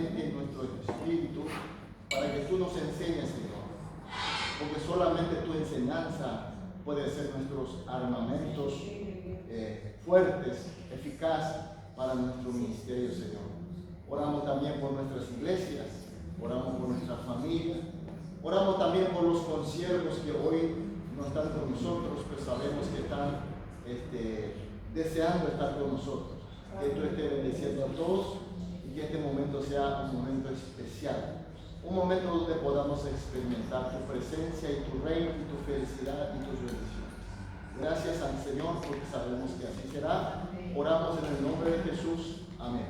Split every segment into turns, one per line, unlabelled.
mente y nuestro espíritu para que tú nos enseñes, Señor. Porque solamente tu enseñanza puede ser nuestros armamentos fuertes, eficaces para nuestro ministerio, Señor. Oramos también por nuestras iglesias, oramos por nuestra familia, oramos también por los consiervos que hoy no están con nosotros, pues sabemos que están deseando estar con nosotros. Que tú estés bendiciendo a todos y que este momento sea un momento especial. Un momento donde podamos experimentar tu presencia y tu reino y tu felicidad y tus bendiciones. Gracias al Señor porque sabemos que así será. Oramos en el nombre de Jesús. Amén.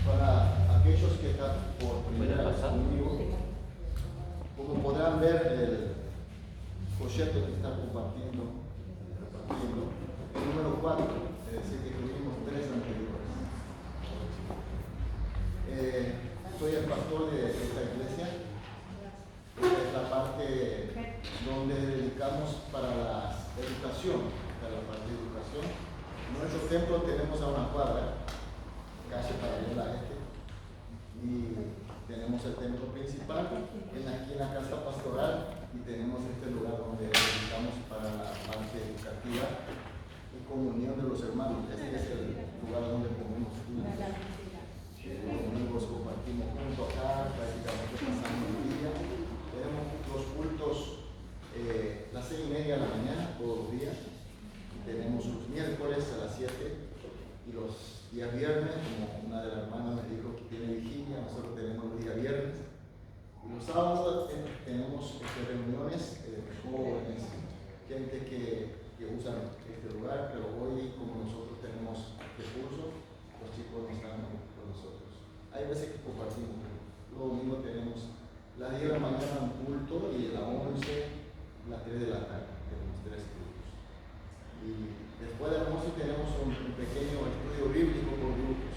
Para aquellos que están por primera vez conmigo, como podrán ver el folleto que está compartiendo, el número 4, es decir, que tuvimos 3 anteriores. Soy el pastor de esta iglesia. Esta es la parte donde dedicamos para la educación, para la parte de educación. En nuestro templo tenemos a una cuadra, calle paralela a y tenemos el templo principal, aquí en la casa pastoral, y tenemos este lugar donde dedicamos para la parte educativa y comunión de los hermanos. Este es el lugar donde comemos juntos. Los domingos compartimos juntos acá, prácticamente pasamos el día. Tenemos los cultos las 6:30 de la mañana, todos los días. Tenemos los miércoles a las 7 y los días viernes, como una de las hermanas me dijo que tiene vigilia, nosotros tenemos los días viernes. Y los sábados tenemos reuniones de jóvenes, gente que usa este lugar, pero hoy como nosotros tenemos este curso, los chicos no están con nosotros. Hay veces que compartimos. Los domingos tenemos las 10 de la mañana un culto y a las 11, las 3 de la tarde. Tenemos 3 cultos. Y después de las 11 tenemos un pequeño estudio bíblico por grupos.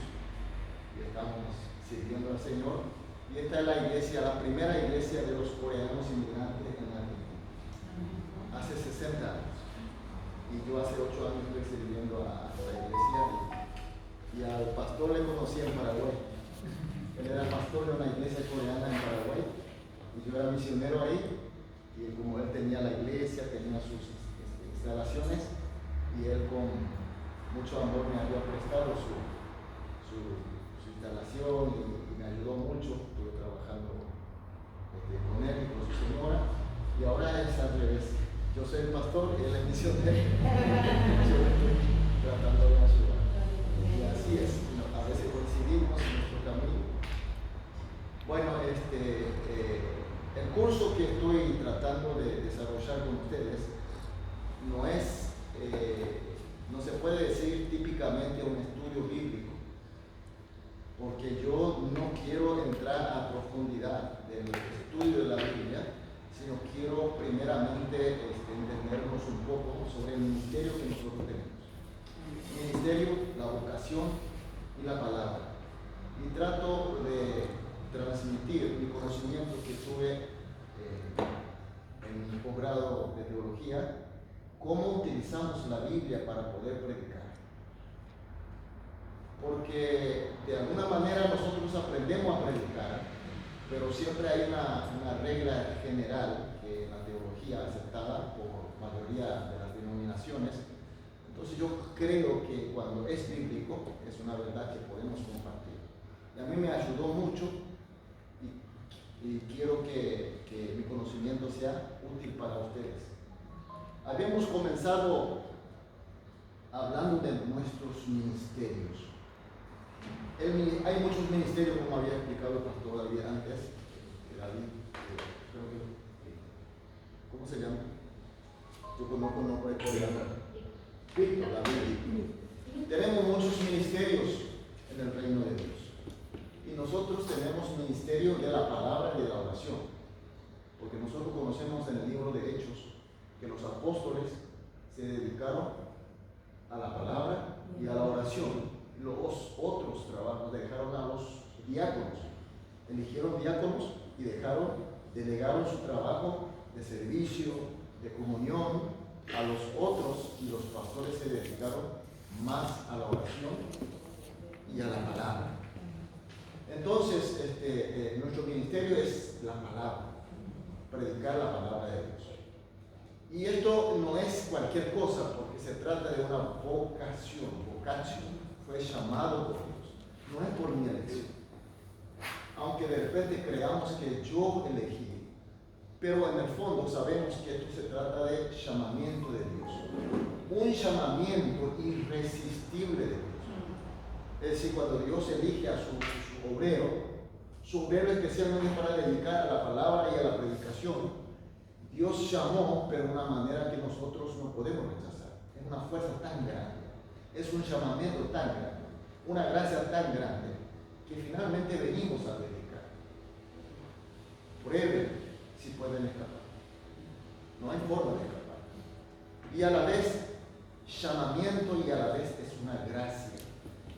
Y estamos sirviendo al Señor. Y esta es la iglesia, la primera iglesia de los coreanos inmigrantes en Argentina. Hace 60 años. Y yo hace 8 años estoy sirviendo a la iglesia y al pastor le conocí en Paraguay. Él era pastor de una iglesia coreana en Paraguay y yo era misionero ahí. Y como él tenía la iglesia, tenía sus instalaciones, y él con mucho amor me había prestado su instalación y me ayudó mucho. Estuve trabajando con él y con su señora, y ahora es al revés. Yo soy el pastor y él es misionero. Yo estoy tratando de ayudar. Y así es, a veces coincidimos en nuestro camino. Bueno, el curso que estoy tratando de desarrollar con ustedes no se puede decir típicamente un estudio bíblico, porque yo no quiero entrar a profundidad del estudio de la Biblia, sino quiero primeramente entendernos un poco sobre el ministerio que nosotros tenemos. El ministerio, la vocación y la palabra. Y trato de transmitir mi conocimiento que tuve en mi posgrado de teología, cómo utilizamos la Biblia para poder predicar. Porque de alguna manera nosotros aprendemos a predicar, pero siempre hay una regla general que en la teología aceptada por mayoría de las denominaciones. Entonces yo creo que cuando es bíblico es una verdad que podemos compartir. Y a mí me ayudó mucho y quiero que mi conocimiento sea útil para ustedes. Habíamos comenzado hablando de nuestros ministerios. Hay muchos ministerios, como había explicado el pastor David antes, ¿cómo se llama? Yo conozco el nombre coreano. Víctor, David. Tenemos muchos ministerios en el reino de Dios. Y nosotros tenemos ministerio de la palabra y de la oración. Porque nosotros conocemos en el libro de Hechos que los apóstoles se dedicaron a la palabra y a la oración. Los otros trabajos dejaron a los diáconos. Eligieron diáconos y delegaron su trabajo de servicio, de comunión a los otros, y los pastores se dedicaron más a la oración y a la palabra. Entonces, nuestro ministerio es la palabra, predicar la palabra de Dios. Y esto no es cualquier cosa, porque se trata de una vocación, fue llamado por Dios, no es por mi elección. Aunque de repente creamos que yo elegí, pero en el fondo sabemos que esto se trata de llamamiento de Dios, un llamamiento irresistible de Dios. Es decir, cuando Dios elige a su obrero especialmente para dedicar a la palabra y a la predicación, Dios llamó, pero de una manera que nosotros no podemos rechazar. Es una fuerza tan grande, es un llamamiento tan grande, una gracia tan grande, que finalmente venimos a predicar. Prueben si pueden escapar. No hay forma de escapar. Y a la vez, llamamiento, y a la vez es una gracia.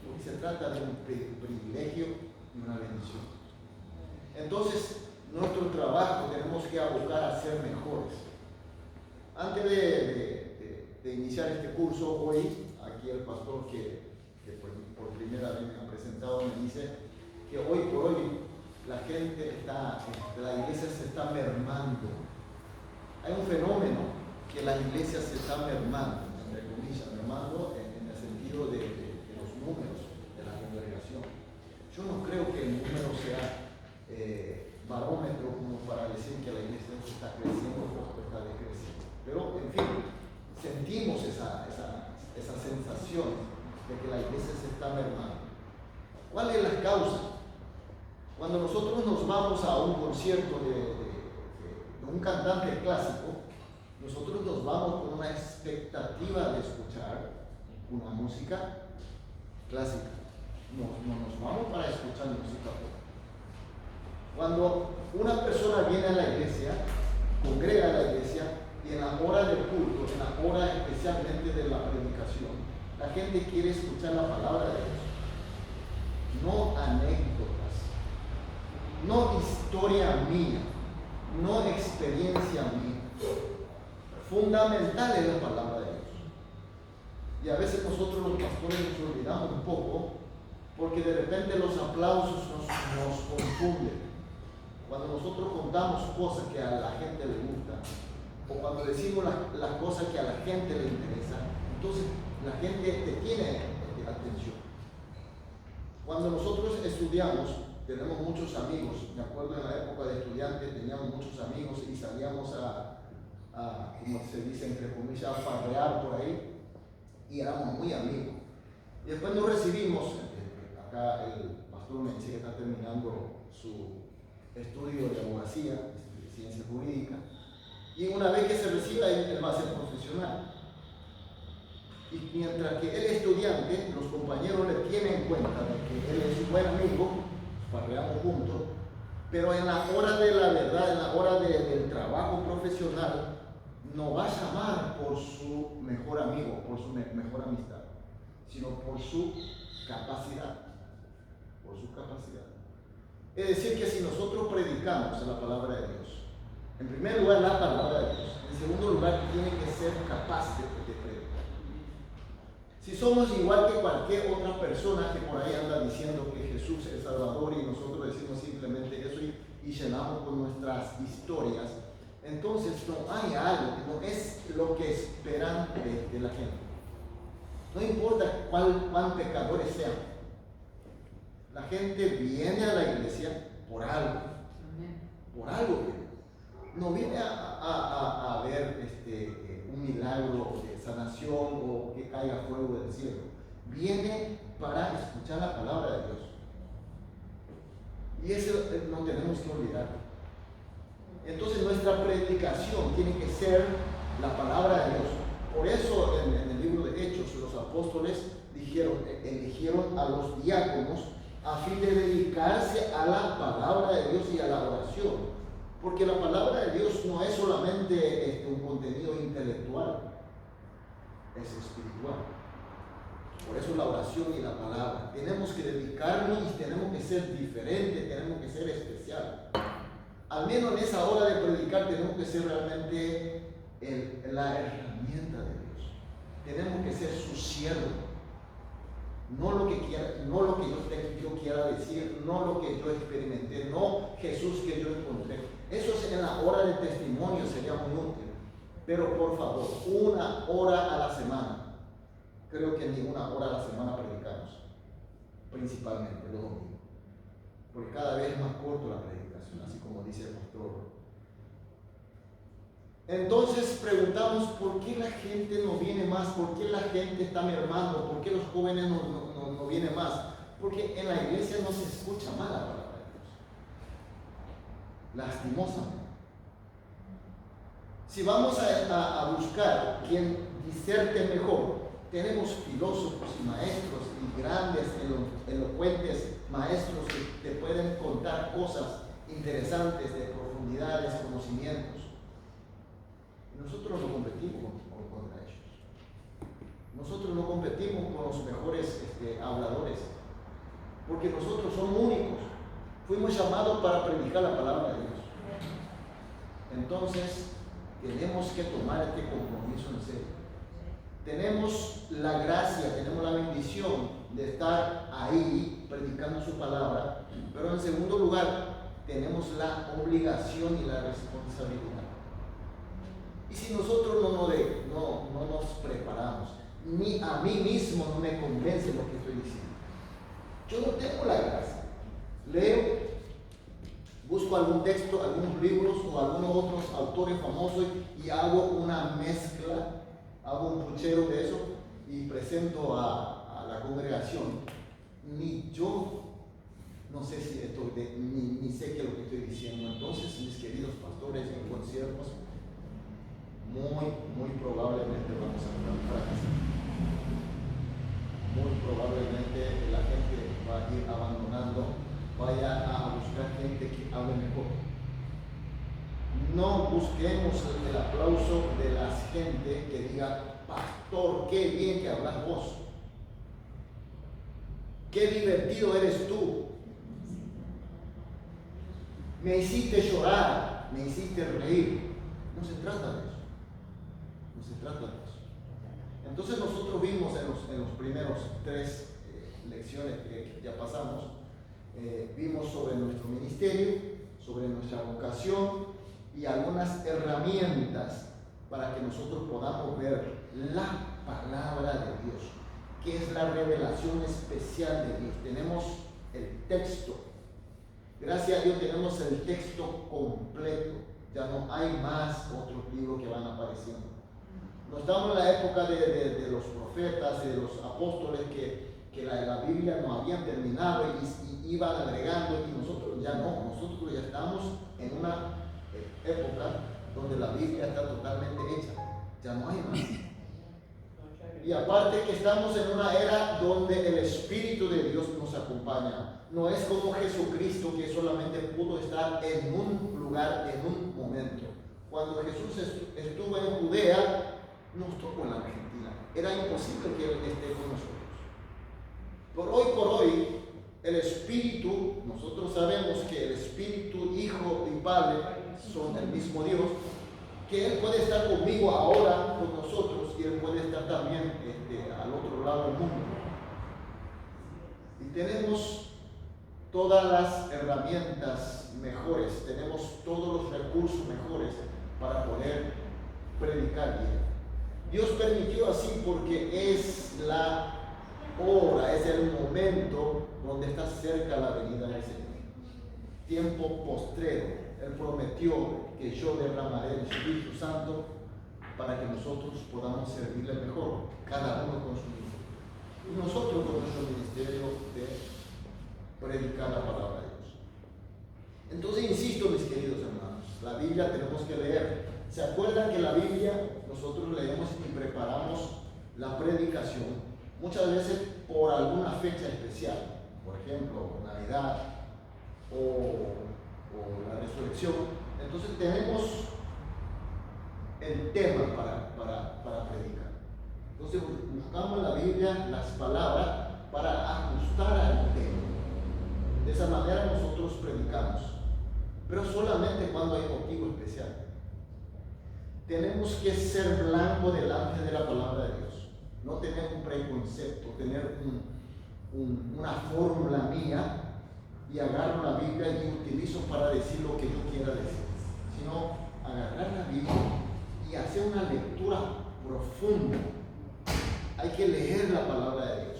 Porque se trata de un privilegio y una bendición. Entonces, nuestro trabajo tenemos que abocar a ser mejores. Antes de iniciar este curso, hoy, aquí el pastor que por primera vez me ha presentado me dice que hoy por hoy la iglesia se está mermando. Hay un fenómeno que la iglesia se está mermando, entre comillas, mermando en el sentido de los números de la congregación. Yo no creo que el número sea barómetro como para decir que la iglesia está creciendo o está decreciendo. Pero, en fin, sentimos esa sensación de que la iglesia se está mermando. ¿Cuál es la causa? Cuando nosotros nos vamos a un concierto de un cantante clásico, nosotros nos vamos con una expectativa de escuchar una música clásica. No nos vamos para escuchar música pop. Cuando una persona viene a la iglesia, congrega a la iglesia, y en la hora del culto, en la hora especialmente de la predicación, la gente quiere escuchar la palabra de Dios. No anécdotas, no historia mía, no experiencia mía. Fundamental es la palabra de Dios. Y a veces nosotros los pastores nos olvidamos un poco, porque de repente los aplausos nos confunden. Cuando nosotros contamos cosas que a la gente le gustan, o cuando decimos las cosas que a la gente le interesan, entonces la gente te tiene atención. Cuando nosotros estudiamos, tenemos muchos amigos. Me acuerdo en la época de estudiante teníamos muchos amigos y salíamos a como se dice entre comillas, a farrear por ahí, y éramos muy amigos. Y después nos recibimos. Acá el pastor me dice que está terminando su estudio de abogacía, de ciencia jurídica, y una vez que se reciba él va a ser profesional. Y mientras que él es estudiante, los compañeros le tienen en cuenta de que él es un buen amigo, farreamos juntos, pero en la hora de la verdad, en la hora del trabajo profesional, no va a llamar por su mejor amigo, por su mejor amistad, sino por su capacidad. Por su capacidad. Es decir, que si nosotros predicamos la palabra de Dios, en primer lugar la palabra de Dios, en segundo lugar tiene que ser capaz de predicar. Si somos igual que cualquier otra persona que por ahí anda diciendo que Jesús es Salvador y nosotros decimos simplemente eso y llenamos con nuestras historias, entonces no hay algo, no es lo que esperan de la gente. No importa cuán pecadores sean. La gente viene a la iglesia por algo. Por algo viene. No viene a ver un milagro de sanación o que caiga fuego del cielo. Viene para escuchar la palabra de Dios. Y eso no tenemos que olvidar. Entonces nuestra predicación tiene que ser la palabra de Dios. Por eso en el libro de Hechos los apóstoles eligieron a los diáconos a fin de dedicarse a la palabra de Dios y a la oración. Porque la palabra de Dios no es solamente un contenido intelectual, es espiritual. Por eso la oración y la palabra. Tenemos que dedicarnos y tenemos que ser diferentes, tenemos que ser especiales. Al menos en esa hora de predicar tenemos que ser realmente la herramienta de Dios. Tenemos que ser su siervo. No lo que yo quiera decir, no lo que yo experimenté, no Jesús que yo encontré. Eso en la hora de testimonio sería muy útil. Pero por favor, 1 hora a la semana. Creo que ni 1 hora a la semana predicamos, principalmente los domingos. Porque cada vez es más corto la predicación, así como dice el pastor. Entonces preguntamos por qué la gente no viene más, por qué la gente está mermando, por qué los jóvenes no vienen más. Porque en la iglesia no se escucha mal la palabra de Dios, lastimosamente. Si vamos a buscar quien diserte mejor, tenemos filósofos y maestros y grandes, elocuentes maestros que te pueden contar cosas interesantes de profundidades, conocimientos. Nosotros no competimos contra ellos. Nosotros no competimos con los mejores habladores, porque nosotros somos únicos. Fuimos llamados para predicar la palabra de Dios. Entonces, tenemos que tomar este compromiso en serio. Tenemos la gracia, tenemos la bendición de estar ahí predicando su palabra, pero en segundo lugar, tenemos la obligación y la responsabilidad. Y si nosotros no nos preparamos, ni a mí mismo no me convence lo que estoy diciendo. Yo no tengo la gracia. Leo, busco algún texto, algunos libros o algunos otros autores famosos y hago una mezcla, hago un puchero de eso y presento a la congregación. Ni yo, no sé si esto, ni sé qué es lo que estoy diciendo. Entonces, mis queridos pastores y consiervos, muy probablemente vamos a fracasar. Muy probablemente la gente va a ir abandonando, vaya a buscar gente que hable mejor. No busquemos el aplauso de la gente que diga: pastor, qué bien que hablas vos, qué divertido eres tú, me hiciste llorar, me hiciste reír. No se trata de eso. No se trata de eso. Entonces nosotros vimos en los primeros 3 lecciones que ya pasamos, vimos sobre nuestro ministerio, sobre nuestra vocación y algunas herramientas para que nosotros podamos ver la palabra de Dios, que es la revelación especial de Dios. Tenemos el texto. Gracias a Dios tenemos el texto completo. Ya no hay más otros libros que van apareciendo. No estamos en la época de los profetas y de los apóstoles que la Biblia no habían terminado y iban agregando, y nosotros ya no. Nosotros ya estamos en una época donde la Biblia está totalmente hecha. Ya no hay más. Y aparte que estamos en una era donde el Espíritu de Dios nos acompaña. No es como Jesucristo, que solamente pudo estar en un lugar, en un momento. Cuando Jesús estuvo en Judea, no estuvo en la Argentina. Era imposible que Él esté con nosotros. Por hoy, el Espíritu, nosotros sabemos que el Espíritu, Hijo y Padre son el mismo Dios, que Él puede estar conmigo ahora con nosotros y Él puede estar también al otro lado del mundo. Y tenemos todas las herramientas mejores, tenemos todos los recursos mejores para poder predicar bien. Dios permitió así porque es la hora, es el momento donde está cerca la venida del Señor. Tiempo postrero. Él prometió que yo derramaré el Espíritu Santo para que nosotros podamos servirle mejor, cada uno con su ministerio. Y nosotros con nuestro ministerio de predicar la palabra de Dios. Entonces, insisto, mis queridos hermanos, la Biblia tenemos que leer. ¿Se acuerdan que la Biblia nosotros leemos y preparamos la predicación muchas veces por alguna fecha especial? Por ejemplo, Navidad o la resurrección. Entonces tenemos el tema para predicar. Entonces buscamos en la Biblia las las palabras para ajustar al tema. De esa manera nosotros predicamos, pero solamente cuando hay motivo especial. Tenemos que ser blanco delante de la palabra de Dios, no tener un preconcepto, tener una fórmula mía y agarro la Biblia y utilizo para decir lo que yo quiera decir, sino agarrar la Biblia y hacer una lectura profunda. Hay que leer la palabra de Dios.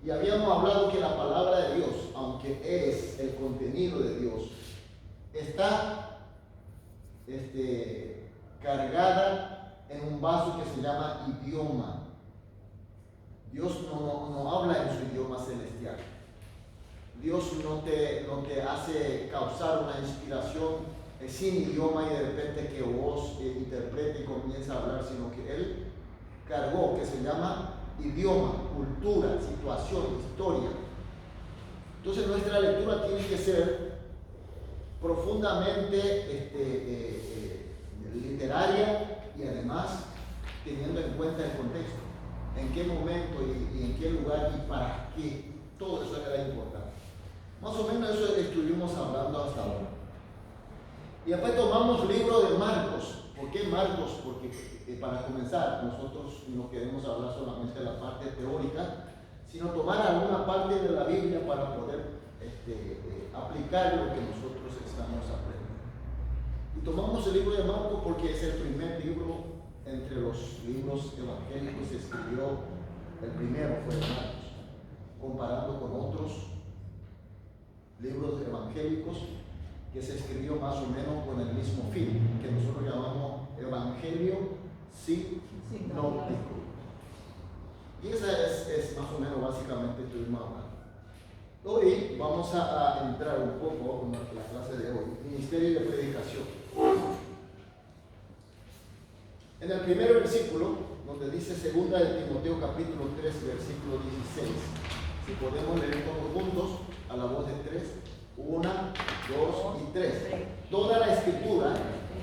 Y habíamos hablado que la palabra de Dios, aunque es el contenido de Dios, está cargada en un vaso que se llama idioma. Dios no habla en su idioma celestial. Dios no te hace causar una inspiración sin idioma y de repente que vos interprete y comienza a hablar, sino que Él cargó, que se llama idioma, cultura, situación, historia. Entonces nuestra lectura tiene que ser profundamente literaria y además teniendo en cuenta el contexto, en qué momento y en qué lugar y para qué. Todo eso era importante. Más o menos eso estuvimos hablando hasta ahora. Y después tomamos libro de Marcos. ¿Por qué Marcos? Porque para comenzar, nosotros no queremos hablar solamente de la parte teórica, sino tomar alguna parte de la Biblia para poder aplicar lo que nosotros estamos aprendiendo. Y tomamos el libro de Marcos porque es el primer libro entre los libros evangélicos que se escribió. El primero fue de Marcos, comparando con otros libros evangélicos que se escribió más o menos con el mismo fin, que nosotros llamamos Evangelio Sinóptico. Y esa es más o menos básicamente estuvimos hablando. Hoy vamos a entrar un poco en la clase de hoy, ministerio de predicación. En el primer versículo, donde dice 2 de Timoteo capítulo 3, versículo 16, si podemos leer todos juntos a la voz de 3, 1, 2 y 3. Toda la escritura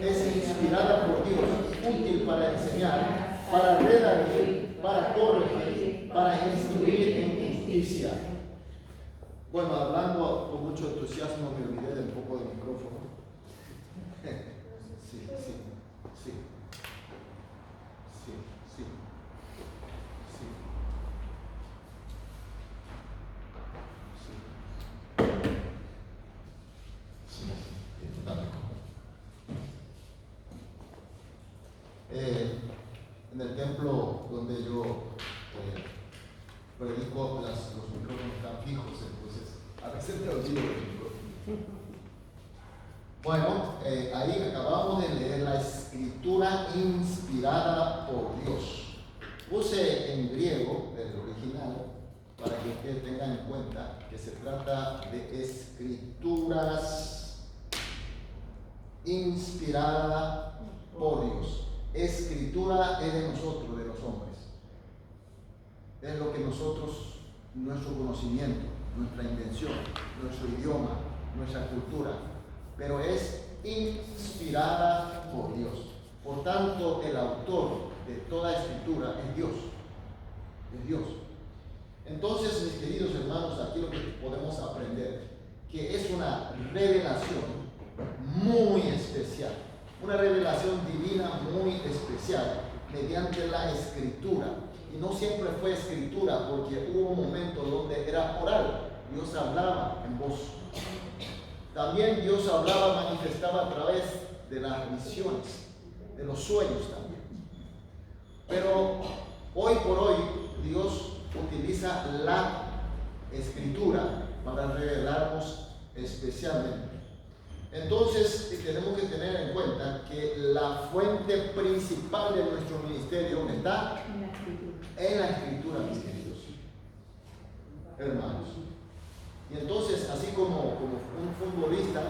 es inspirada por Dios, útil para enseñar, para redarguir, para corregir, para instruir en justicia. Bueno, hablando con mucho entusiasmo, me olvidé de un poco del micrófono. En el templo donde yo predico, los micrófonos están fijos, entonces a veces me olvido del micrófono. Bueno, ahí acabamos de leer la escritura inspirada por Dios. Puse en griego el original para que ustedes tengan en cuenta que se trata de escrituras inspirada por Dios. Escritura es de nosotros, de los hombres. Es lo que nosotros, nuestro conocimiento, nuestra invención, nuestro idioma, nuestra cultura, pero es inspirada por Dios. Por tanto, el autor de toda escritura es Dios. Es Dios. Entonces, mis queridos hermanos, aquí lo que podemos aprender, que es una revelación muy especial, una revelación divina muy especial mediante la escritura. Y no siempre fue escritura, porque hubo un momento donde era oral. Dios hablaba en voz. También Dios hablaba, manifestaba a través de las visiones, de los sueños también. Pero hoy por hoy Dios utiliza la escritura para revelarnos especialmente. Entonces tenemos que tener en cuenta que la fuente principal de nuestro ministerio está en la escritura, mis queridos hermanos. Y entonces, así como un futbolista,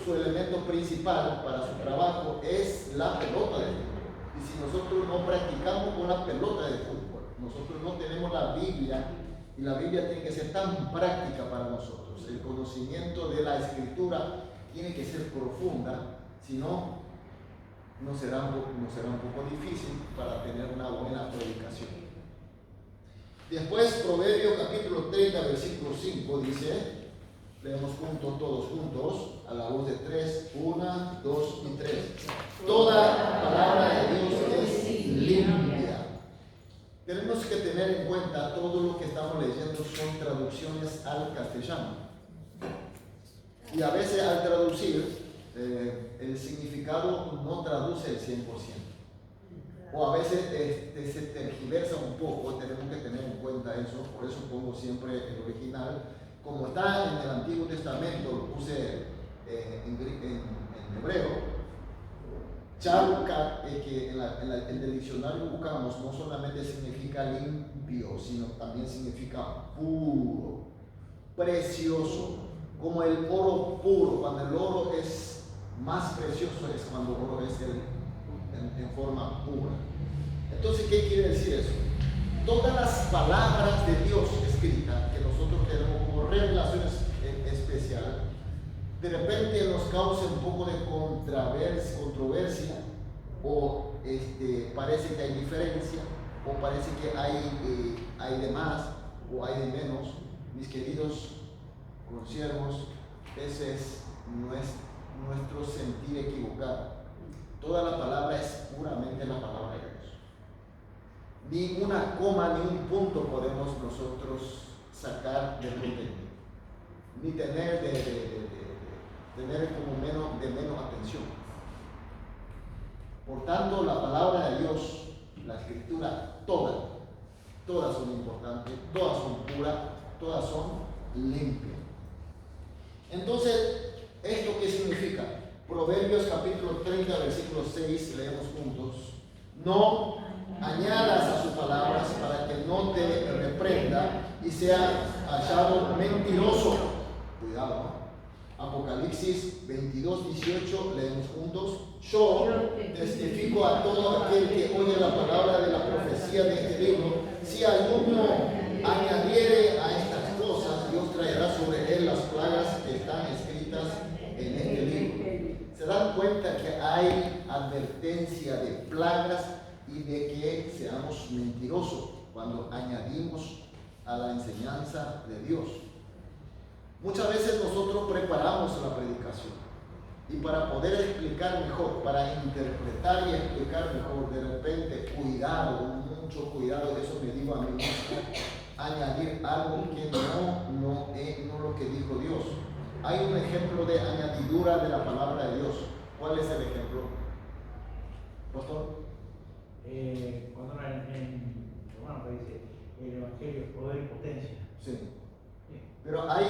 su elemento principal para su trabajo es la pelota de fútbol. Y si nosotros no practicamos con la pelota de fútbol, nosotros no tenemos la Biblia, y la Biblia tiene que ser tan práctica para nosotros. El conocimiento de la escritura tiene que ser profunda, si no, nos será un poco difícil para tener una buena predicación. Después, Proverbios capítulo 30, versículo 5 dice, leemos juntos, todos juntos, a la voz de 3, 1, 2 y 3. Toda palabra de Dios es limpia. Tenemos que tener en cuenta todo lo que estamos leyendo son traducciones al castellano. Y a veces al traducir, el significado no traduce el 100%. O a veces se tergiversa un poco, tenemos que tener en cuenta eso, por eso pongo siempre el original. Como está en el Antiguo Testamento, lo puse en hebreo, Chalca, que en el diccionario buscamos, no solamente significa limpio, sino también significa puro, precioso, como el oro puro. Cuando el oro es más precioso es cuando el oro es en forma pura. Entonces, ¿qué quiere decir eso? Todas las palabras de Dios escritas que nosotros tenemos como revelaciones especiales, de repente nos causa un poco de controversia, o parece que hay diferencia, o parece que hay de más o hay de menos. Mis queridos consiervos, ese es nuestro sentir equivocado. Toda la palabra es puramente la palabra de Dios. Ni una coma ni un punto podemos nosotros sacar de contenido, ni tener tener como menos atención. Por tanto, la palabra de Dios, la escritura, todas son importantes, todas son puras, todas son limpias. Entonces, ¿esto qué significa? Proverbios capítulo 30, versículo 6, leemos juntos. No añadas a sus palabras para que no te reprenda y sea hallado mentiroso. Cuidado, ¿no? Apocalipsis 22, 18, leemos juntos. Yo testifico a todo aquel que oye la palabra de la profecía de este libro. Si alguno añadiere a estas cosas, Dios traerá sobre él las plagas que están escritas en este libro. ¿Se dan cuenta que hay advertencia de plagas y de que seamos mentirosos cuando añadimos a la enseñanza de Dios? Muchas veces nosotros preparamos la predicación y para poder explicar mejor, para interpretar y explicar mejor, de repente, mucho cuidado, eso me digo a mí mismo, añadir algo que no lo que dijo Dios. Hay un ejemplo de añadidura de la palabra de Dios. ¿Cuál es el ejemplo? Pastor.
Cuando en Romano dice el Evangelio es poder y potencia.
Sí. Pero hay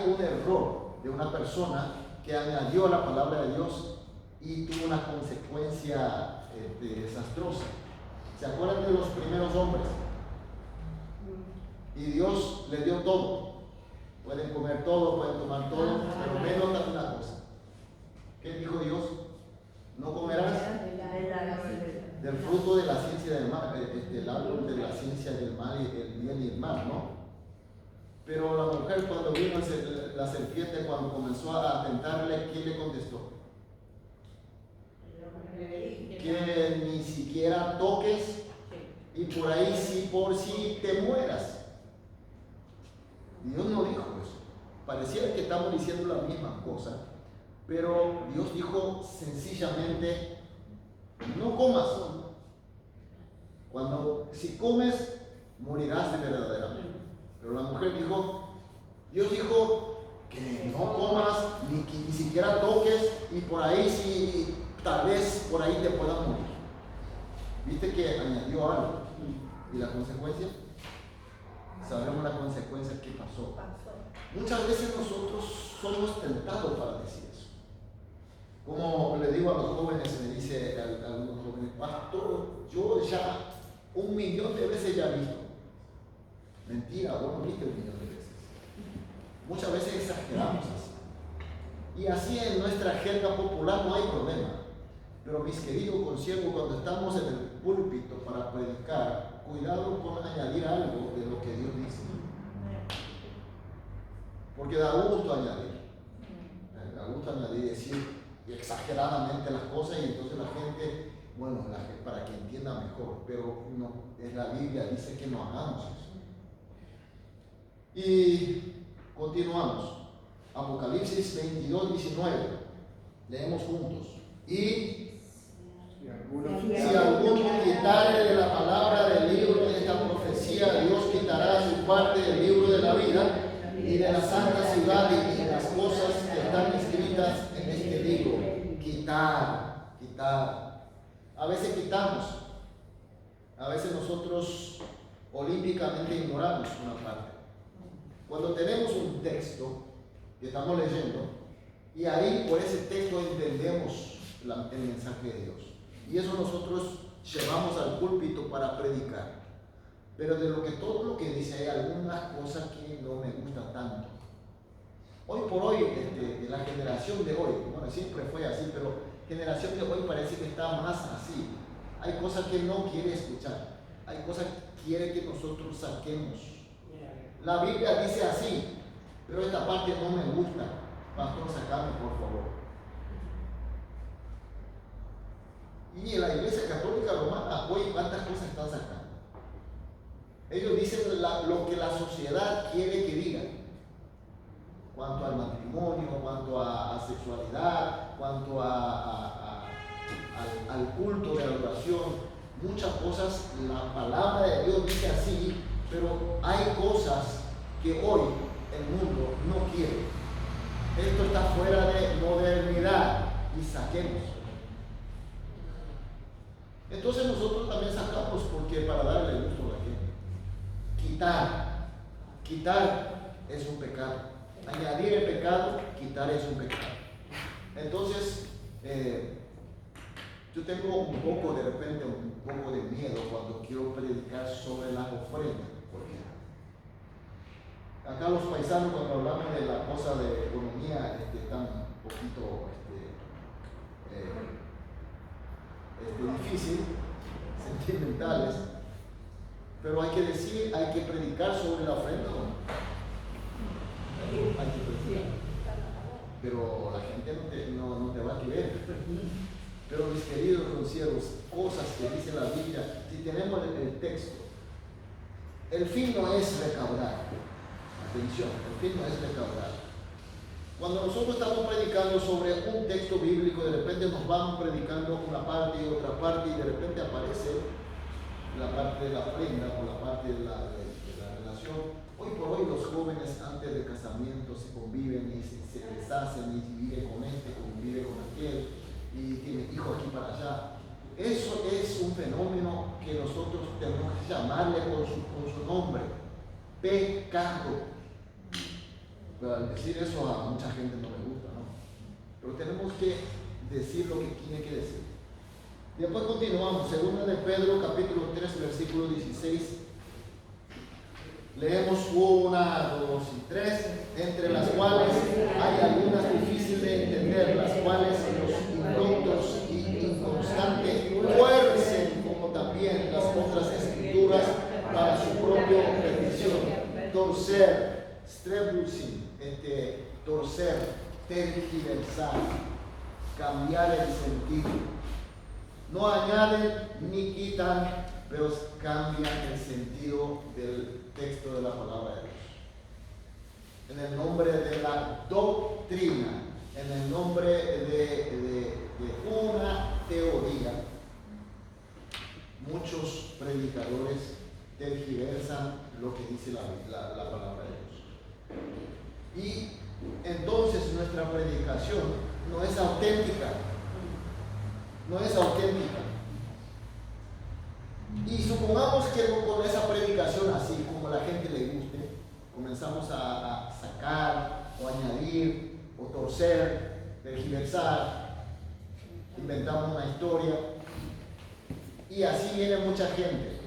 un error de una persona que añadió la palabra de Dios y tuvo una consecuencia desastrosa. ¿Se acuerdan de los primeros hombres? Y Dios les dio todo. Pueden comer todo, pueden tomar todo, pero menos una cosa. ¿Qué dijo Dios? No comerás del fruto de la ciencia del mal, del árbol de la ciencia del mal y el bien y el mal, ¿no? Pero la mujer, cuando vino la serpiente, cuando comenzó a tentarle, ¿quién le contestó? Que ni siquiera toques y por ahí sí, por si te mueras. Dios no dijo eso. Pareciera que estamos diciendo la misma cosa, pero Dios dijo sencillamente, no comas. Si comes, morirás de verdaderamente. Pero la mujer dijo, Dios dijo que no comas, ni siquiera toques, y por ahí sí, tal vez por ahí te puedas morir. ¿Viste que añadió algo? ¿Y la consecuencia? Sabemos la consecuencia que pasó. Muchas veces nosotros somos tentados para decir eso. Como le digo a los jóvenes, me dice a algunos jóvenes, pastor, yo ya 1.000.000 de veces ya he visto. Mentira, vos no viste 1.000.000 de veces. Muchas veces exageramos así. Y así en nuestra jerga popular no hay problema. Pero mis queridos consiervos, cuando estamos en el púlpito para predicar, cuidado con añadir algo de lo que Dios dice. Porque da gusto añadir. Da gusto añadir, decir exageradamente las cosas, y entonces la gente, para que entienda mejor, pero no, en la Biblia dice que no hagamos eso. Y continuamos. Apocalipsis 22, 19. Leemos juntos. Y si alguno quitare de la palabra del libro de esta profecía, Dios quitará su parte del libro de la vida y de la santa ciudad y de las cosas que están escritas en este libro. Quitar. A veces quitamos. A veces nosotros olímpicamente ignoramos una parte. Cuando tenemos un texto que estamos leyendo y ahí por ese texto entendemos el mensaje de Dios. Y eso nosotros llevamos al púlpito para predicar. Pero de todo lo que dice hay algunas cosas que no me gustan tanto. Hoy por hoy, la generación de hoy, bueno, siempre fue así, pero generación de hoy parece que está más así. Hay cosas que no quiere escuchar, hay cosas que quiere que nosotros saquemos. La Biblia dice así, pero esta parte no me gusta. Pastor, sacame por favor. Y en la Iglesia Católica Romana hoy cuántas cosas están sacando. Ellos dicen lo que la sociedad quiere que digan. Cuanto al matrimonio, cuanto a sexualidad, cuanto al culto de adoración, muchas cosas la palabra de Dios dice así, pero hay cosas que hoy el mundo no quiere. Esto está fuera de modernidad y saquemos. Entonces nosotros también sacamos porque para darle gusto a la gente. Quitar es un pecado. Añadir el pecado, quitar es un pecado. Entonces, yo tengo un poco de miedo cuando quiero predicar sobre las ofrendas. Porque acá los paisanos cuando hablamos de la cosa de economía están un poquito difícil, sentimentales, pero hay que predicar sobre la ofrenda. Hay que predicar. Pero la gente no te va a creer. Pero mis queridos conciervos, cosas que dice la Biblia, si tenemos el texto, el fin no es recaudar. Atención, el fin no es recaudar. Cuando nosotros estamos predicando sobre un texto bíblico, de repente nos vamos predicando una parte y otra parte, y de repente aparece la parte de la ofrenda o la parte de la relación. Hoy por hoy los jóvenes antes del casamiento se conviven y se deshacen y viven con conviven con aquel y tienen hijos aquí para allá. Eso es un fenómeno que nosotros tenemos que llamarle con su nombre: pecado. Pero al decir eso a mucha gente no le gusta, ¿no? Pero tenemos que decir lo que tiene que decir. Después continuamos, 2 de Pedro capítulo 3 versículo 16. Leemos 1, 2 y 3, entre las cuales hay algunas difíciles de entender, las cuales los indoctos y inconstantes tuercen, como también las otras escrituras, para su propia perdición. Torcer, strebusin, torcer, tergiversar, cambiar el sentido. No añaden ni quitan, pero cambian el sentido del texto de la palabra de Dios. En el nombre de la doctrina, en el nombre de una teoría, muchos predicadores tergiversan lo que dice la palabra de Dios. Y entonces nuestra predicación no es auténtica. No es auténtica. Y supongamos que con esa predicación así, como a la gente le guste, comenzamos a sacar o añadir o torcer, tergiversar, inventamos una historia y así viene mucha gente.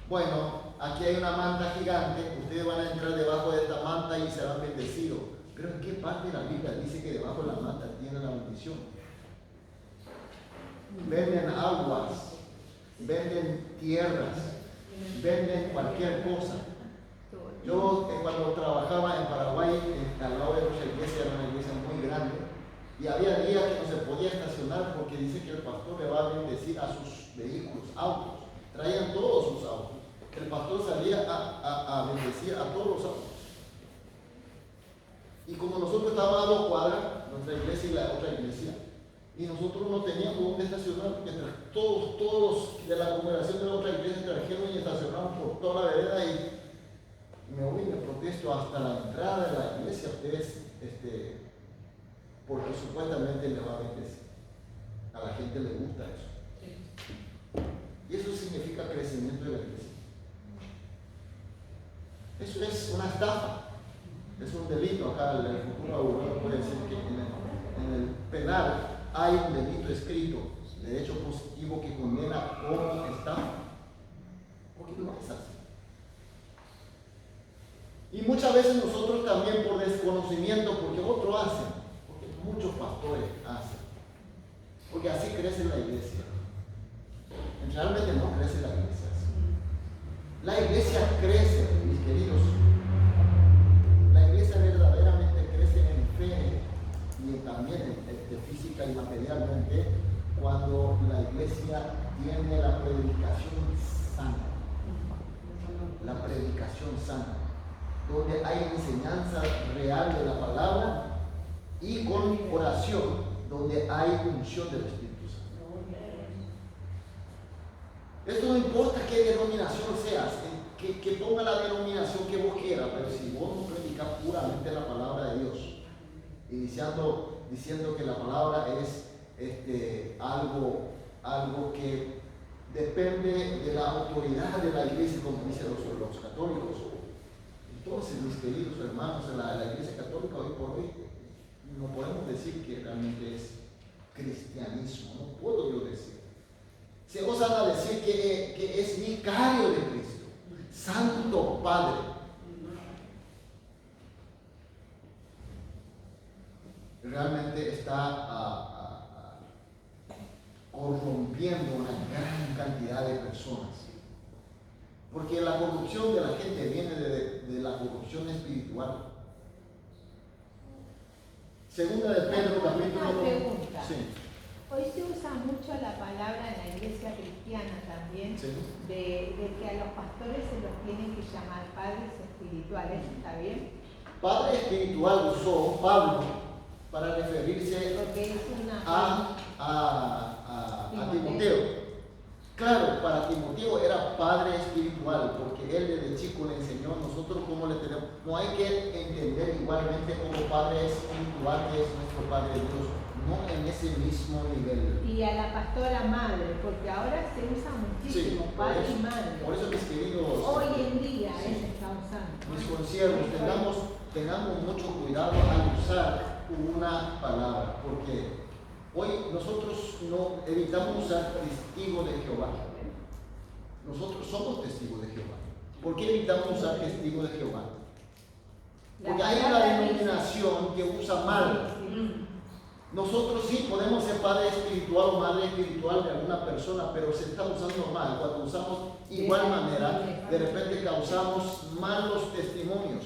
Bueno, aquí hay una manta gigante, ustedes van a entrar debajo de esta manta y serán bendecidos. Pero ¿en qué parte de la Biblia dice que debajo de la manta tiene la bendición? Venden aguas, venden tierras, venden cualquier cosa. Yo cuando trabajaba en Paraguay, al lado de nuestra iglesia, era una iglesia muy grande, y había días que no se podía estacionar porque dice que el pastor le va a bendecir a sus vehículos, autos. Traían todos sus autos. el pastor salía a bendecir a todos los sábados. Y como nosotros estábamos a 2 cuadras, nuestra iglesia y la otra iglesia, y nosotros no teníamos dónde estacionar, porque todos de la congregación de la otra iglesia trajeron y estacionaron por toda la vereda, y me voy y me protesto hasta la entrada de la iglesia, ustedes, porque supuestamente le va a bendecir. A la gente le gusta eso. Y eso significa crecimiento de la iglesia. Eso es una estafa. Es un delito. Acá el futuro abogado puede decir que en el penal hay un delito escrito de hecho positivo que condena como estafa. Porque no es así. Y muchas veces nosotros también por desconocimiento, porque otros hacen, porque muchos pastores hacen, porque así crece la iglesia. Realmente no crece la iglesia así. La iglesia crece, mis queridos. La iglesia verdaderamente crece en fe y también física y materialmente cuando la iglesia tiene la predicación sana. La predicación sana, donde hay enseñanza real de la palabra y con oración, donde hay unción del Espíritu Santo. Esto no importa qué denominación seas, que ponga la denominación que vos quieras, pero si vos no predicas puramente la palabra de Dios, diciendo que la palabra es algo que depende de la autoridad de la iglesia, como dicen los católicos. Entonces, mis queridos hermanos, la iglesia católica hoy por hoy no podemos decir que realmente es cristianismo, no puedo yo decir. Se osan a decir que es vicario de Cristo, Santo Padre. Realmente está corrompiendo una gran cantidad de personas. Porque la corrupción de la gente viene de la corrupción espiritual. Segunda de Pedro, capítulo 1. Sí.
Hoy se usa mucho la palabra en la iglesia cristiana también,
Sí.
de que a los pastores se los tienen que llamar padres espirituales, ¿está bien?
Padre espiritual usó Pablo para referirse
Porque es
a Timoteo. Claro, para Timoteo era padre espiritual, porque él desde chico le enseñó. Nosotros cómo le tenemos, no hay que entender igualmente como padre espiritual que es nuestro Padre Dios, no en ese mismo nivel.
Y a la pastora madre, porque ahora se usa muchísimo,
Sí,
padre y madre.
Por eso, mis queridos,
Hoy en día
sí,
se está usando.
mis consiervos, tengamos mucho cuidado al usar una palabra, porque hoy nosotros no evitamos usar testigo de Jehová. Nosotros somos testigos de Jehová. ¿Por qué evitamos usar testigo de Jehová? Porque hay una denominación que usa mal. Nosotros sí podemos ser padre espiritual o madre espiritual de alguna persona, pero se está usando mal. Cuando usamos igual manera, de repente causamos malos testimonios,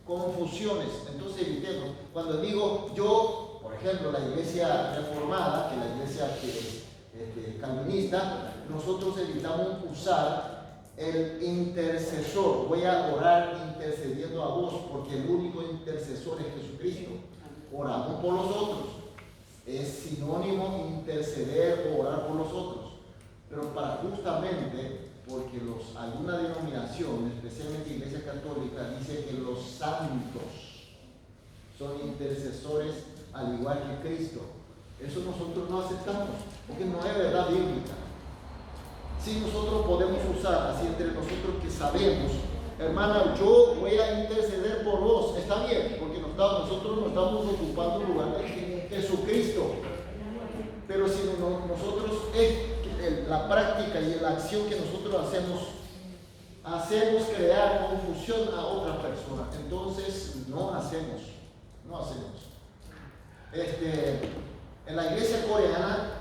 confusiones. Entonces evitemos. Cuando digo yo, por ejemplo, la iglesia reformada, que la iglesia que es calvinista, nosotros evitamos usar el intercesor. Voy a orar intercediendo a vos, porque el único intercesor es Jesucristo. Oramos por los otros. Es sinónimo interceder o orar por los otros. Pero para justamente, porque alguna denominación, especialmente Iglesia Católica, dice que los santos son intercesores al igual que Cristo. Eso nosotros no aceptamos, porque no es verdad bíblica. Si nosotros podemos usar así entre nosotros que sabemos, hermana, yo voy a interceder por vos, está bien, porque nosotros no estamos ocupando el lugar de Jesucristo. Pero si nosotros, la práctica y la acción que nosotros hacemos crear confusión a otra persona, entonces no hacemos. En la iglesia coreana,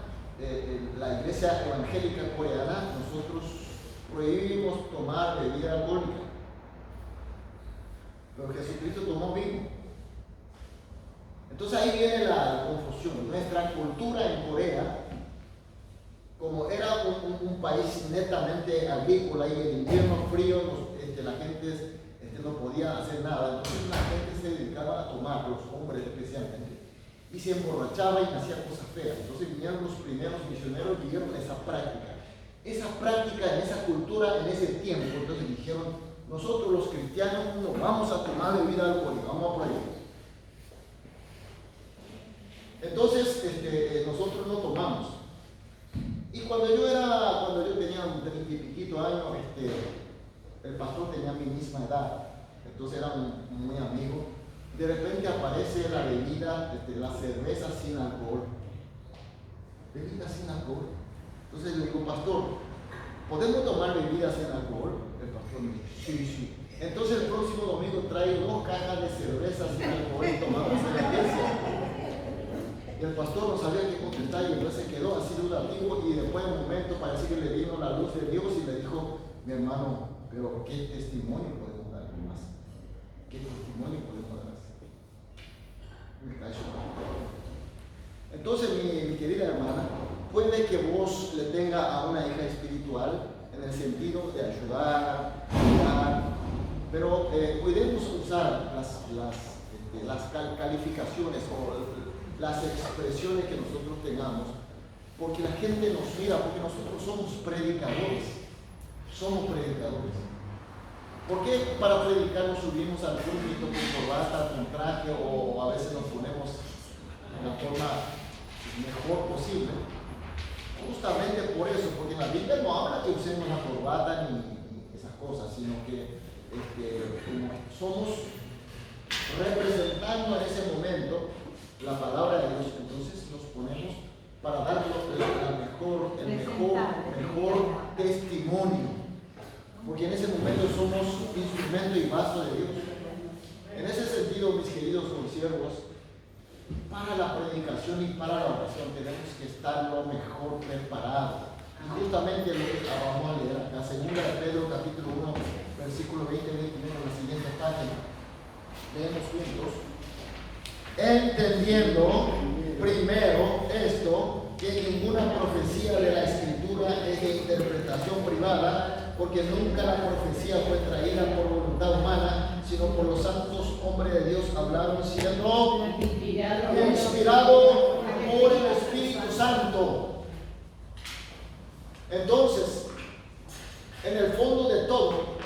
la iglesia evangélica coreana, nosotros prohibimos tomar bebida alcohólica. Pero Jesucristo tomó vino. Entonces ahí viene la confusión. Nuestra cultura en Corea, como era un país netamente agrícola y el invierno frío, la gente no podía hacer nada, entonces la gente se dedicaba a tomar, los hombres especialmente, y se emborrachaba y hacía cosas feas. Entonces vinieron los primeros misioneros y vieron esa práctica, en esa cultura, en ese tiempo. Entonces dijeron, nosotros los cristianos no vamos a tomar bebida alcohólica, vamos a prohibir. Entonces nosotros no tomamos. Y cuando yo tenía 30 y piquito años, el pastor tenía mi misma edad, entonces era muy amigo. De repente aparece la bebida, la cerveza sin alcohol. Bebida sin alcohol. Entonces le digo, pastor, ¿podemos tomar bebidas sin alcohol? El pastor me dice, sí. Entonces el próximo domingo trae 2 cajas de cerveza sin alcohol y tomamos en la iglesia. Y el pastor no sabía qué contestar y entonces se quedó así dudativo, y después de un momento parece que le vino la luz de Dios y le dijo, mi hermano, pero ¿qué testimonio podemos dar más? ¿Qué testimonio podemos dar? Me cayó. Entonces, mi querida hermana, puede que vos le tenga a una hija espiritual en el sentido de ayudar, cuidar, pero podemos usar las calificaciones o las expresiones que nosotros tengamos, porque la gente nos mira, porque nosotros somos predicadores. ¿Por qué para predicar nos subimos al púlpito con corbata, con traje, o a veces nos ponemos de la forma mejor posible? Justamente por eso, porque en la Biblia no habla que usemos la corbata ni esas cosas, sino que como somos representando en ese momento la palabra de Dios, entonces nos ponemos para dar el mejor testimonio, porque en ese momento somos instrumento y vaso de Dios. En ese sentido, mis queridos consiervos, para la predicación y para la oración tenemos que estar lo mejor preparados. Y justamente lo que vamos a leer acá, 2 de Pedro capítulo 1, versículo 20 y 21, en la siguiente página. Leemos juntos. Entendiendo primero esto, que ninguna profecía de la Escritura es de interpretación privada, porque nunca la profecía fue traída por voluntad humana, sino por los santos hombres de Dios hablaron siendo inspirado por el Espíritu Santo. Entonces, en el fondo de todo,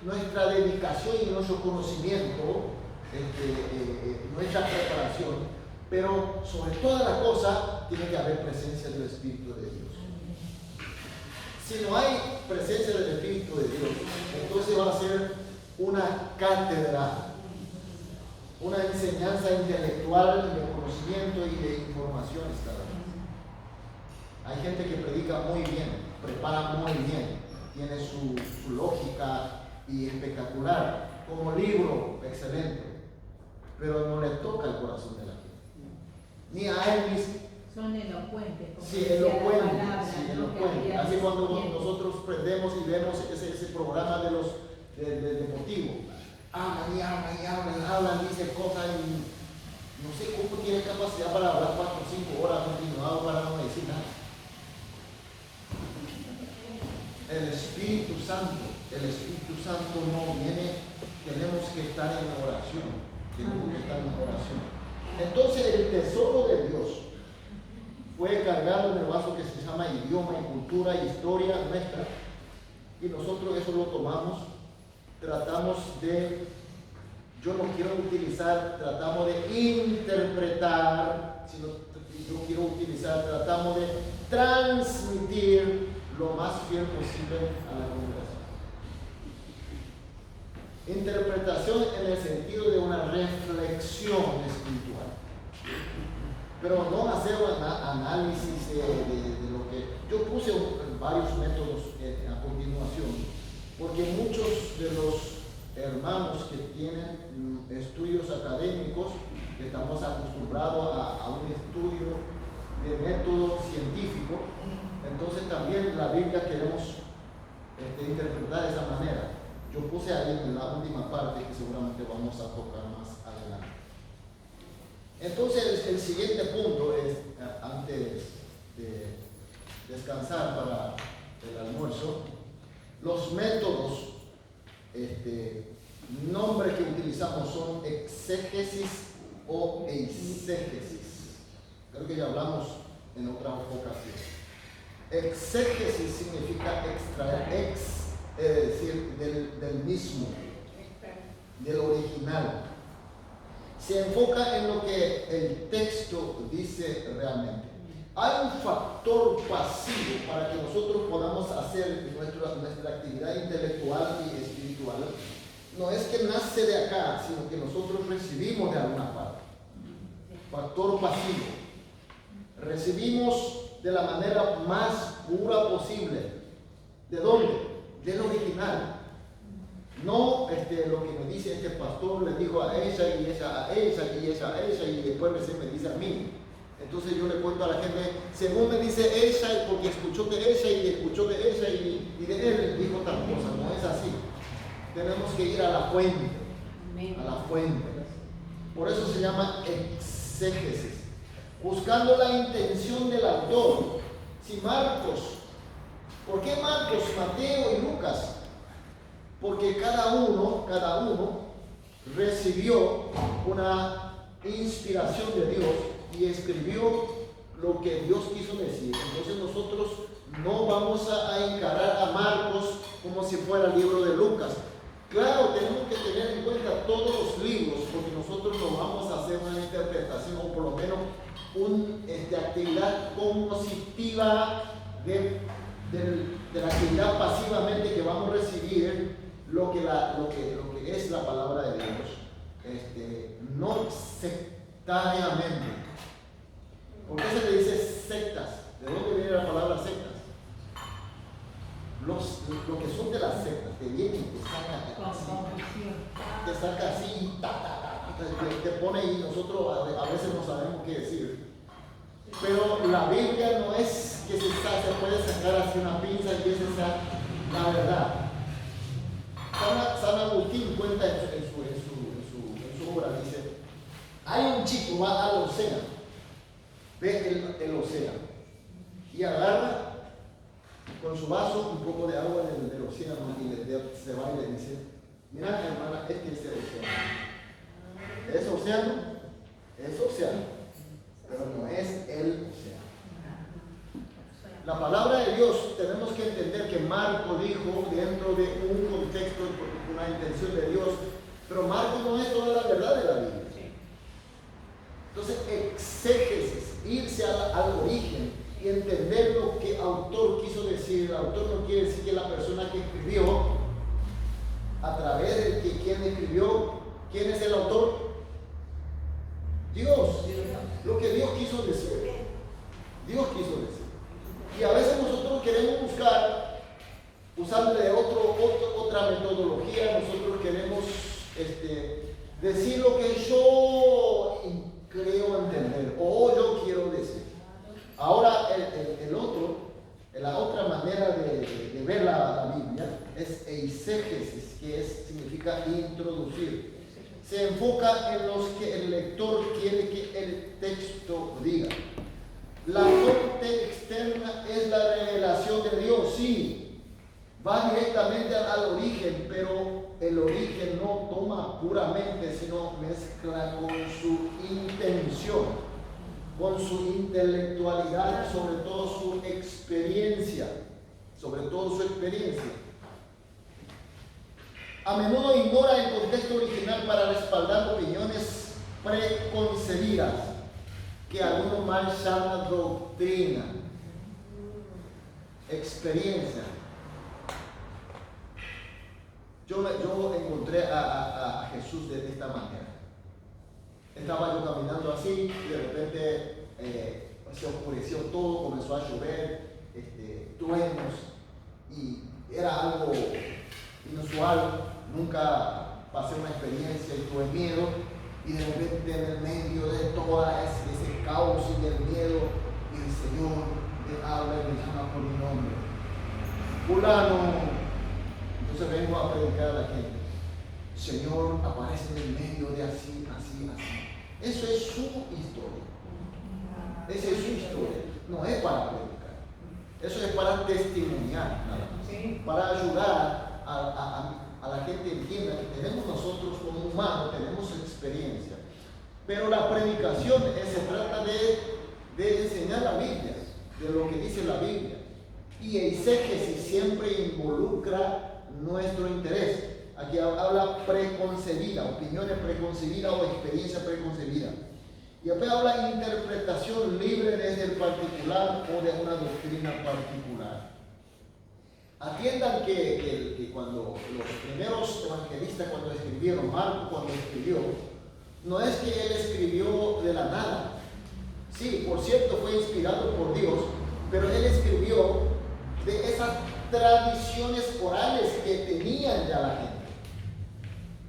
nuestra dedicación y nuestro conocimiento, nuestra preparación, pero sobre toda la cosa tiene que haber presencia del Espíritu de Dios. Si no hay presencia del Espíritu de Dios, entonces va a ser una cátedra, una enseñanza intelectual de conocimiento y de informaciones cada vez. Hay gente que predica muy bien, prepara muy bien, tiene su lógica y espectacular, como libro excelente, pero no le toca el corazón de la gente, ni a él mismo.
Son elocuentes.
Sí, elocuente. Así cuando nosotros prendemos y vemos ese programa del deportivo, hablan, dicen cosas y no sé cómo tienen capacidad para hablar 4 o 5 horas continuado para no decir nada. El Espíritu Santo no viene, tenemos que estar en oración. Entonces el tesoro de Dios fue cargado en el vaso que se llama idioma y cultura y historia nuestra, y nosotros eso lo tomamos, tratamos de, yo no quiero utilizar, tratamos de interpretar, sino yo quiero utilizar, tratamos de transmitir lo más fiel posible a la congregación. Interpretación en el sentido de una reflexión espiritual, pero no hacer un análisis de lo que yo puse varios métodos a continuación, porque muchos de los hermanos que tienen estudios académicos, que estamos acostumbrados a un estudio de método científico, entonces también la Biblia queremos interpretar de esa manera. Yo puse ahí en la última parte que seguramente vamos a tocar más adelante. Entonces el siguiente punto es, antes de descansar para el almuerzo, los métodos, nombres que utilizamos son exégesis o eisegesis. Creo que ya hablamos en otra ocasión. Exégesis significa extraer, es decir, del mismo, del original. Se enfoca en lo que el texto dice realmente. Hay un factor pasivo para que nosotros podamos hacer nuestra actividad intelectual y espiritual. No es que nace de acá, sino que nosotros recibimos de alguna parte. Factor pasivo. Recibimos de la manera más pura posible. ¿De dónde? Del original. No lo que me dice este pastor le dijo a ella y ella a ella y ella a ella y después me dice a mí. Entonces yo le cuento a la gente, según me dice ella, porque escuchó de ella y escuchó de ella y de él dijo tal cosa. No es así. Tenemos que ir a la fuente. A la fuente. Por eso se llama exégesis. Buscando la intención del autor. Si Marcos, ¿por qué Marcos, Mateo y Lucas? Porque cada uno recibió una inspiración de Dios y escribió lo que Dios quiso decir. Entonces nosotros no vamos a encarar a Marcos como si fuera el libro de Lucas. Claro, tenemos que tener en cuenta todos los libros, porque nosotros no vamos a hacer una interpretación o por lo menos una actividad cognitiva de la actividad pasivamente que vamos a recibir lo que es la palabra de Dios, no sectariamente. ¿Por qué se le dice sectas? ¿De dónde viene la palabra sectas? Lo que son de las sectas, te vienen y te saca así, te pone y nosotros a veces no sabemos qué decir. Pero la Biblia no es que se puede sacar así una pinza y esa sea la verdad. San Agustín cuenta en su obra, dice, hay un chico, va al océano, ve el océano y agarra con su vaso un poco de agua del océano y se va y le dice, mira hermana, este es el océano. ¿Es océano? Es océano, pero no es el océano. La palabra de Dios tenemos que entender que Marco dijo dentro de un contexto, una intención de Dios, pero Marco no es toda la verdad de la Biblia. Entonces, exégesis, irse al origen y entender lo que el autor quiso decir. El autor no quiere decir que la persona que escribió, a través de quien escribió, ¿quién es el autor? Dios. Lo que Dios quiso decir. Dios quiso decir. Y a veces nosotros queremos buscar, usándole otra metodología, nosotros queremos decir lo que yo creo entender o yo quiero decir. Ahora, la otra manera de ver la Biblia es eisegesis, que significa introducir. Se enfoca en los que el lector quiere que el texto diga. La fuente externa es la revelación de Dios, sí, va directamente al origen, pero el origen no toma puramente, sino mezcla con su intención, con su intelectualidad, sobre todo su experiencia, A menudo ignora el contexto original para respaldar opiniones preconcebidas, que algunos mal llaman doctrina, experiencia. Yo encontré a Jesús de esta manera. Estaba yo caminando así y de repente se oscureció todo, comenzó a llover, truenos, y era algo inusual. Nunca pasé una experiencia y tuve miedo. Y de repente en el medio de todo ese caos y del miedo, y el Señor me habla y me llama por mi nombre. Fulano. Entonces vengo a predicar a la gente. Señor aparece en el medio de así. Eso es su historia. Esa es su historia. No es para predicar. Eso es para testimoniar, nada más.
Sí.
Para ayudar a la gente entienda que tenemos nosotros como humanos, tenemos experiencia. Pero la predicación se trata de enseñar la Biblia, de lo que dice la Biblia. Y exégesis siempre involucra nuestro interés. Aquí habla preconcebida, opiniones preconcebidas o experiencia preconcebida. Y después habla interpretación libre desde el particular o de una doctrina particular. Atiendan que cuando los primeros evangelistas, cuando escribieron, Marcos cuando escribió, no es que él escribió de la nada. Sí, por cierto, fue inspirado por Dios, pero él escribió de esas tradiciones orales que tenían ya la gente.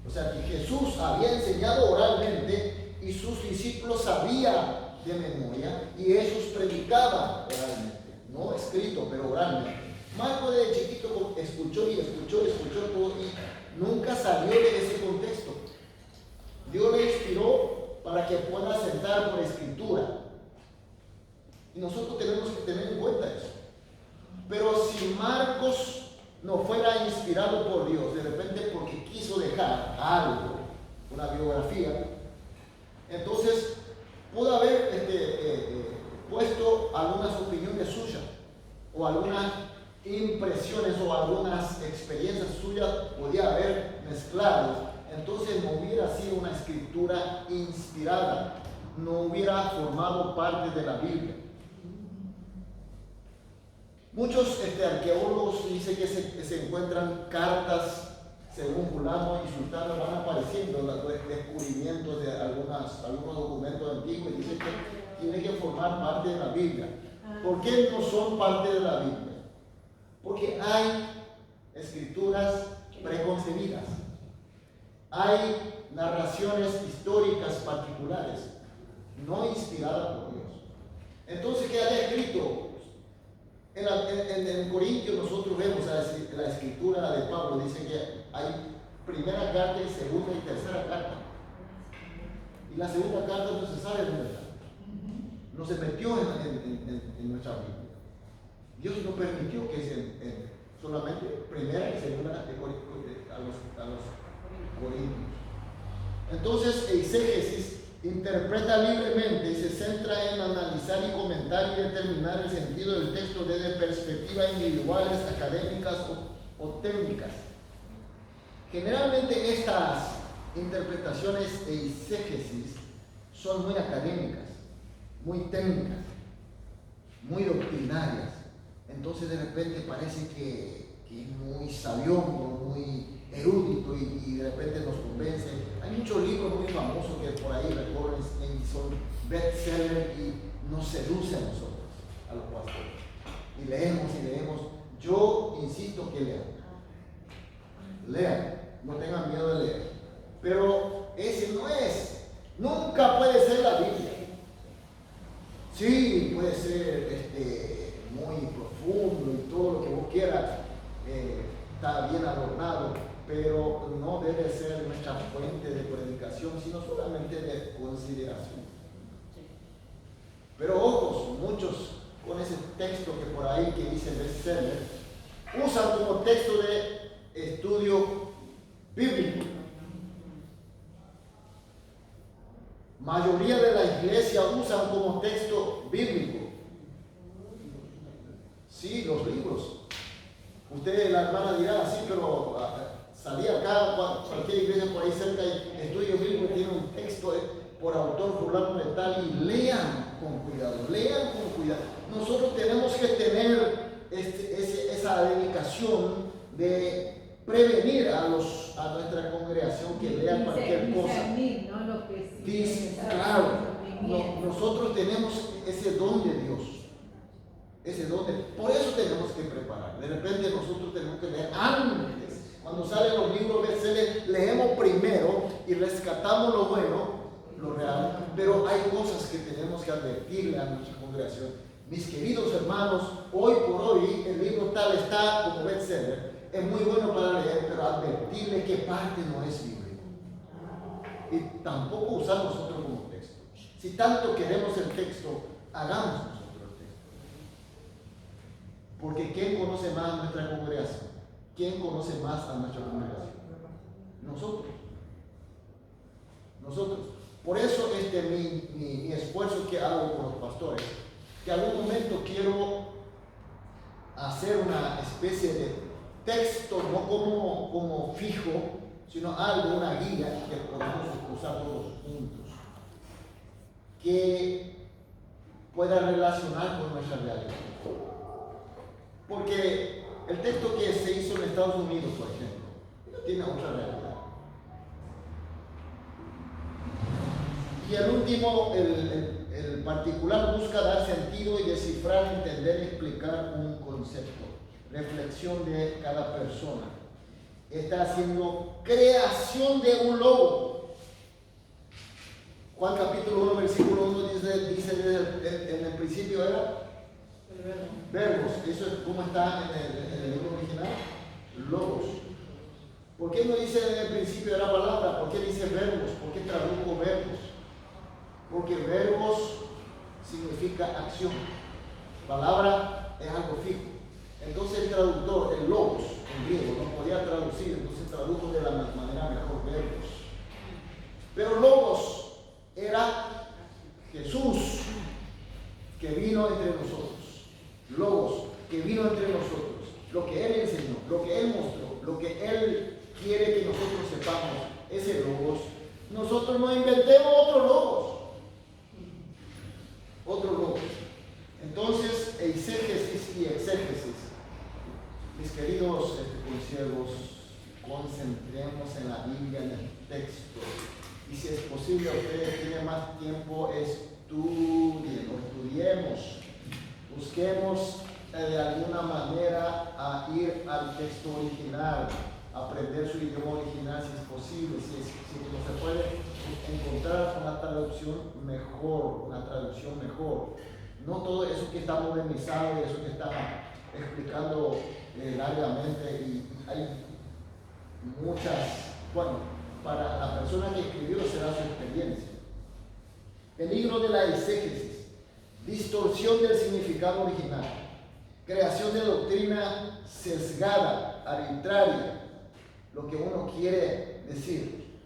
O sea, que Jesús había enseñado oralmente y sus discípulos sabían de memoria y ellos predicaban oralmente, no escrito, pero oralmente. Marco de chiquito escuchó todo y nunca salió de ese contexto. Dios le inspiró para que pueda sentar por escritura. Y nosotros tenemos que tener en cuenta eso. Pero si Marcos no fuera inspirado por Dios, de repente porque quiso dejar algo, una biografía, entonces pudo haber puesto algunas opiniones suyas o algunas impresiones o algunas experiencias suyas, podía haber mezclado. Entonces no hubiera sido una escritura inspirada, no hubiera formado parte de la Biblia. Muchos arqueólogos dicen que se encuentran cartas, según fulano y sultano, van apareciendo los descubrimientos de algunos documentos antiguos y dicen que tiene que formar parte de la Biblia. ¿Por qué no son parte de la Biblia? Porque hay escrituras preconcebidas, hay narraciones históricas particulares, no inspiradas por Dios. Entonces, ¿qué hay escrito? En Corintios nosotros vemos la escritura de Pablo, dice que hay primera carta y segunda y tercera carta. Y la segunda carta no se sabe dónde está. No se metió en nuestra Biblia. Dios no permitió que solamente primera y segunda a los corintios. Entonces, exégesis interpreta libremente y se centra en analizar y comentar y determinar el sentido del texto desde perspectivas individuales, académicas o técnicas. Generalmente estas interpretaciones e exégesis son muy académicas, muy técnicas, muy doctrinarias. Entonces de repente parece que es muy sabiondo, muy erudito y de repente nos convence. Hay muchos libros muy famosos que por ahí recorren y son bestsellers y nos seducen a nosotros, a los pastores. Y leemos. Yo insisto que lean, no tengan miedo de leer. Pero ese no es, nunca puede ser la Biblia. Sí, puede ser muy profundo y todo lo que vos quieras, está bien adornado, pero no debe ser nuestra fuente de predicación, sino solamente de consideración. Pero ojos, muchos con ese texto que por ahí que dice bestseller, usan como texto de estudio bíblico. Mayoría de la iglesia usan como texto bíblico. Sí, los libros. Usted, la hermana dirá, sí, pero salía acá, cualquier iglesia por ahí cerca, y estudio bíblico tiene un texto por autor fulano de tal, y lean con cuidado. Nosotros tenemos que tener esa dedicación de prevenir a nuestra congregación que lea cualquier cosa.
¿No? Lo que sí
Claro, nosotros tenemos ese don de Dios. Por eso tenemos que preparar. De repente nosotros tenemos que leer antes. Cuando salen los libros bestsellers, leemos primero y rescatamos lo bueno, lo real. Pero hay cosas que tenemos que advertirle a nuestra congregación. Mis queridos hermanos, hoy por hoy el libro tal está como bestseller. Es muy bueno para leer, pero advertirle qué parte no es bíblico. Y tampoco usar nosotros como texto. Si tanto queremos el texto, hagamos nosotros el texto. Porque ¿quién conoce más a nuestra congregación? ¿Quién conoce más a nuestra congregación? Nosotros. Nosotros. Por eso mi esfuerzo que hago con los pastores, que algún momento quiero hacer una especie de texto, no como fijo, sino algo, una guía que podamos usar todos juntos, que pueda relacionar con nuestra realidad. Porque el texto que se hizo en Estados Unidos, por ejemplo, no tiene otra realidad. Y el último, el particular, busca dar sentido y descifrar, entender y explicar un concepto. Reflexión de cada persona. Está haciendo creación de un logo. Juan capítulo 1, versículo 1 dice en el principio era verbos. Eso es como está en el libro original. Logos. ¿Por qué no dice en el principio era palabra? ¿Por qué dice verbos? ¿Por qué tradujo verbos? Porque verbos significa acción. Palabra es algo fijo. Entonces el traductor, el logos, en griego, no podía traducir, entonces tradujo de la manera mejor verbos. Pero logos era Jesús que vino entre nosotros. Logos que vino entre nosotros. Lo que Él enseñó, lo que Él mostró, lo que Él quiere que nosotros sepamos, ese logos. Nosotros no inventemos otro logos. Otro logos. Entonces, eisegesis y exégesis. Mis queridos consiervos, concentremos en la Biblia, en el texto. Y si es posible, ustedes tienen más tiempo, estudien, estudiemos. Busquemos de alguna manera a ir al texto original, aprender su idioma original si es posible, si no se puede encontrar una traducción mejor, no todo eso que está modernizado y eso que está explicando largamente, y hay muchas, bueno, para la persona que escribió será su experiencia. Peligro de la eisegesis, distorsión del significado original, creación de doctrina sesgada, arbitraria, lo que uno quiere decir,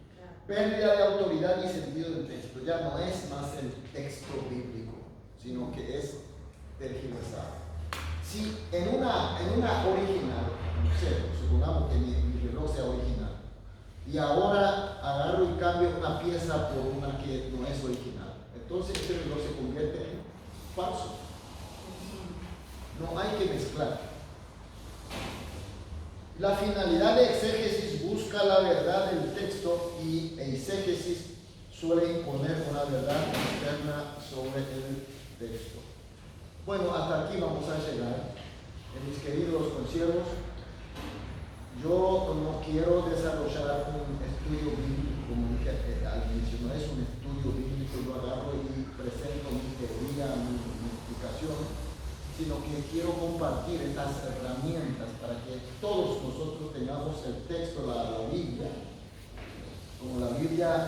pérdida de autoridad y sentido del texto. Ya no es más el texto bíblico, sino que es tergiversado. Si en una original, no sé, supongamos que mi reloj sea original, y ahora agarro y cambio una pieza por una que no es original, entonces este reloj se convierte en falso. No hay que mezclar. La finalidad de exégesis busca la verdad del texto, y eisegesis suele imponer una verdad externa sobre el texto. Bueno, hasta aquí vamos a llegar. Mis queridos consiervos, yo no quiero desarrollar un estudio bíblico, como dije al inicio, no es un estudio bíblico, yo agarro y presento mi teoría, mi explicación, sino que quiero compartir estas herramientas para que todos nosotros tengamos el texto, la Biblia, como la Biblia